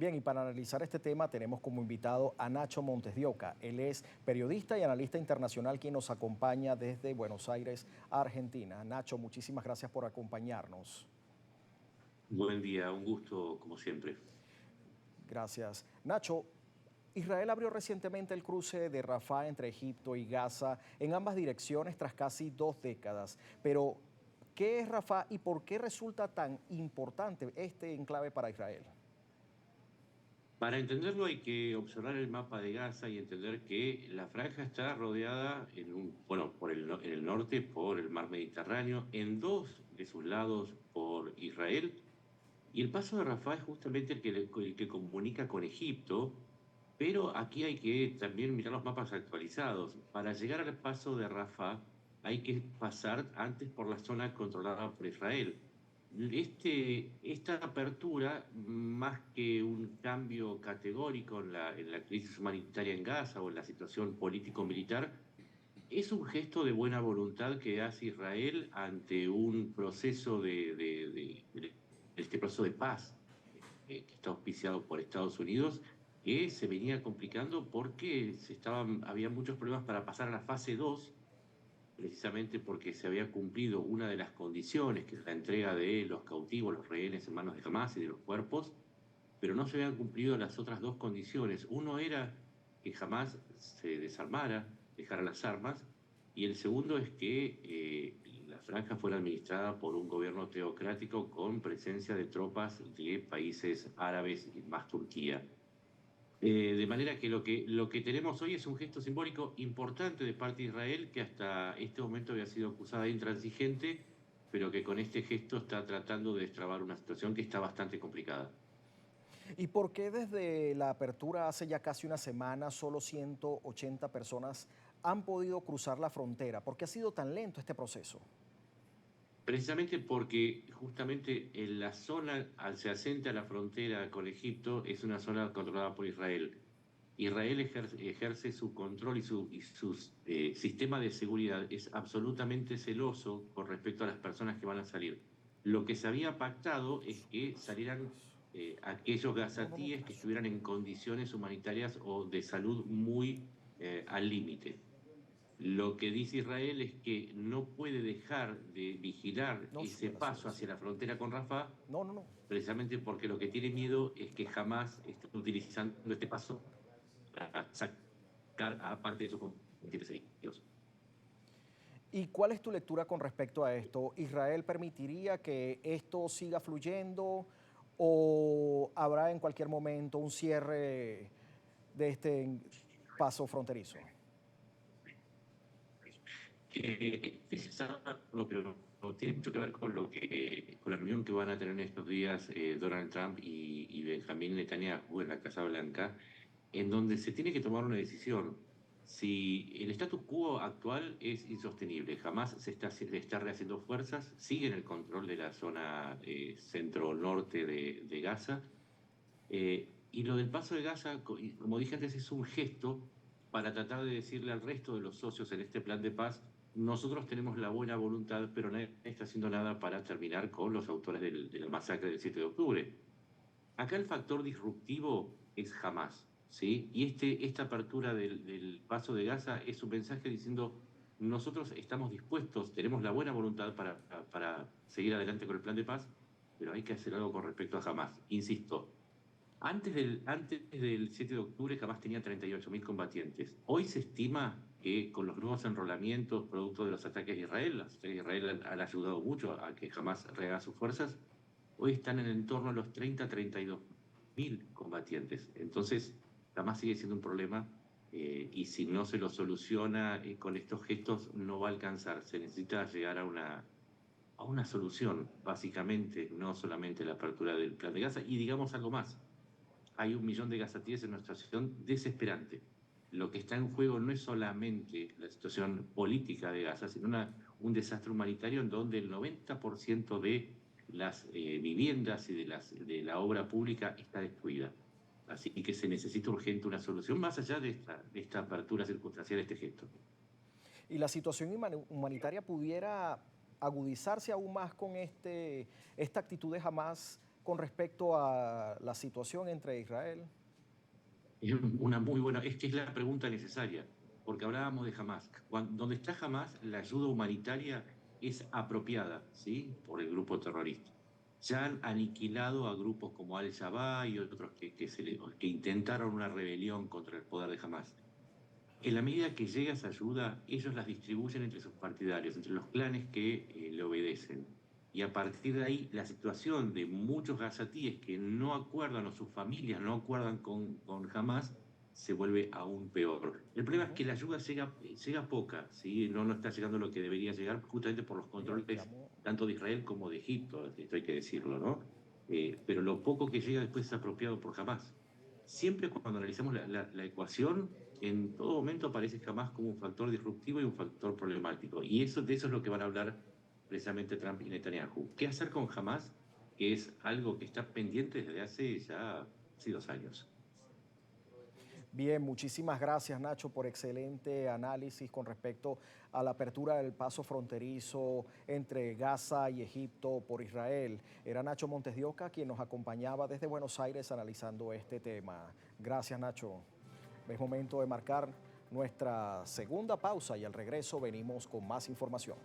Bien, y para analizar este tema tenemos como invitado a Nacho Montes de Oca. Él es periodista y analista internacional quien nos acompaña desde Buenos Aires, Argentina. Nacho, muchísimas gracias por acompañarnos. Buen día, un gusto como siempre. Gracias. Nacho, Israel abrió recientemente el cruce de Rafah entre Egipto y Gaza en ambas direcciones tras casi 2 décadas. Pero, ¿qué es Rafah y por qué resulta tan importante este enclave para Israel? Para entenderlo hay que observar el mapa de Gaza y entender que la franja está rodeada en el norte por el mar Mediterráneo, en dos de sus lados por Israel, y el paso de Rafah es justamente el que comunica con Egipto, pero aquí hay que también mirar los mapas actualizados. Para llegar al paso de Rafah hay que pasar antes por la zona controlada por Israel. Esta apertura, más que un cambio categórico en la crisis humanitaria en Gaza o en la situación político-militar, es un gesto de buena voluntad que hace Israel ante un proceso de este proceso de paz que está auspiciado por Estados Unidos, que se venía complicando porque había muchos problemas para pasar a la fase 2, precisamente porque se había cumplido una de las condiciones, que es la entrega de los cautivos, los rehenes en manos de Hamas y de los cuerpos, pero no se habían cumplido las otras dos condiciones. Uno era que Hamas se desarmara, dejara las armas, y el segundo es que la franja fuera administrada por un gobierno teocrático con presencia de tropas de países árabes y más Turquía. De manera que lo que tenemos hoy es un gesto simbólico importante de parte de Israel, que hasta este momento había sido acusada de intransigente, pero que con este gesto está tratando de destrabar una situación que está bastante complicada. ¿Y por qué desde la apertura hace ya casi una semana solo 180 personas han podido cruzar la frontera? ¿Por qué ha sido tan lento este proceso? Precisamente porque justamente en la zona adyacente a la frontera con Egipto es una zona controlada por Israel. Israel ejerce su control y su sistema de seguridad es absolutamente celoso con respecto a las personas que van a salir. Lo que se había pactado es que salieran aquellos No, no, no, ¿qué gazatíes que pasó? estuvieran en condiciones humanitarias o de salud muy al límite. Lo que dice Israel es que no puede dejar de vigilar No, ese sube la paso sube, sí. hacia la frontera con Rafah, No, no, no. precisamente porque lo que tiene miedo es que jamás esté utilizando este paso para sacar a parte de sus combatientes heridos. ¿Y cuál es tu lectura con respecto a esto? ¿Israel permitiría que esto siga fluyendo o habrá en cualquier momento un cierre de este paso fronterizo? Pero tiene mucho que ver con con la reunión que van a tener estos días Donald Trump y Benjamín Netanyahu en la Casa Blanca, en donde se tiene que tomar una decisión. Si el status quo actual es insostenible, jamás se está rehaciendo fuerzas, sigue en el control de la zona centro-norte de Gaza, y lo del paso de Gaza, y como dije antes, es un gesto para tratar de decirle al resto de los socios en este plan de paz: nosotros tenemos la buena voluntad, pero nadie está haciendo nada para terminar con los autores de la masacre del 7 de octubre. Acá el factor disruptivo es Hamas, ¿sí? Y esta apertura del paso de Gaza es un mensaje diciendo: nosotros estamos dispuestos, tenemos la buena voluntad para seguir adelante con el plan de paz, pero hay que hacer algo con respecto a Hamas. Insisto, antes del 7 de octubre jamás tenía 38.000 combatientes. Hoy se estima que con los nuevos enrolamientos producto de los ataques de Israel, los ataques de Israel han ayudado mucho a que jamás rehaga sus fuerzas, hoy están en torno a los 32.000 combatientes. Entonces, jamás sigue siendo un problema, y si no se lo soluciona con estos gestos no va a alcanzar. Se necesita llegar a una solución, básicamente, no solamente la apertura del plan de Gaza. Y digamos algo más: hay 1 millón de gazatíes en nuestra situación desesperante. Lo que está en juego no es solamente la situación política de Gaza, sino un desastre humanitario en donde el 90% de las viviendas y de la obra pública está destruida. Así que se necesita urgente una solución más allá de esta apertura circunstancial, de este gesto. Y la situación humanitaria pudiera agudizarse aún más con esta actitud de Hamas con respecto a la situación entre Israel? Es una muy buena, es que es la pregunta necesaria, porque hablábamos de Hamas. Donde está Hamas, la ayuda humanitaria es apropiada, ¿sí? Por el grupo terrorista. Ya han aniquilado a grupos como Al-Shabaab y otros que intentaron una rebelión contra el poder de Hamas. En la medida que llega esa ayuda, ellos las distribuyen entre sus partidarios, entre los clanes que le obedecen. Y a partir de ahí, la situación de muchos gazatíes que no acuerdan o sus familias no acuerdan con Hamas se vuelve aún peor. El problema es Ujú. que la ayuda llega poca, ¿sí? No está llegando lo que debería llegar justamente por los Mira, controles tanto de Israel como de Egipto, esto hay que decirlo, ¿no? Pero lo poco que llega después es apropiado por Hamas. Siempre cuando analizamos la ecuación, en todo momento aparece Hamas como un factor disruptivo y un factor problemático. Y de eso es lo que van a hablar precisamente Trump y Netanyahu. ¿Qué hacer con Hamas? Que es algo que está pendiente desde hace ya casi 2 años. bien, muchísimas gracias Nacho por excelente análisis con respecto a la apertura del paso fronterizo entre Gaza y Egipto por Israel. Era Nacho Montes de Oca quien nos acompañaba desde Buenos Aires analizando este tema. Gracias Nacho. Es momento de marcar nuestra segunda pausa y al regreso venimos con más información.